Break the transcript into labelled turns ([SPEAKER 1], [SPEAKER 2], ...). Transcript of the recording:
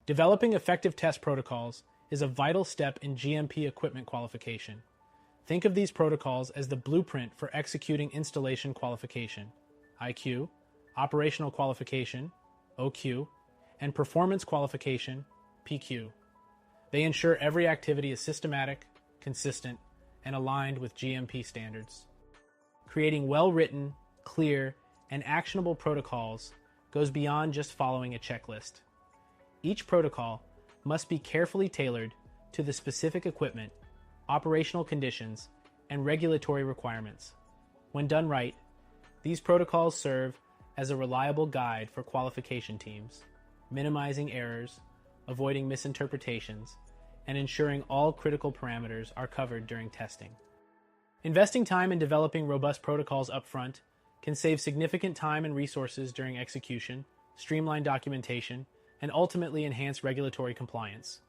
[SPEAKER 1] Developing effective test protocols is a vital step in GMP equipment qualification. Think of these protocols as the blueprint for executing installation qualification, IQ, operational qualification, OQ, and performance qualification, PQ. They ensure every activity is systematic, consistent, and aligned with GMP standards. Creating well-written, clear, and actionable protocols goes beyond just following a checklist. Each protocol must be carefully tailored to the specific equipment, operational conditions, and regulatory requirements. When done right, these protocols serve as a reliable guide for qualification teams, minimizing errors, avoiding misinterpretations, and ensuring all critical parameters are covered during testing. Investing time in developing robust protocols upfront can save significant time and resources during execution, streamline documentation, and ultimately enhance regulatory compliance.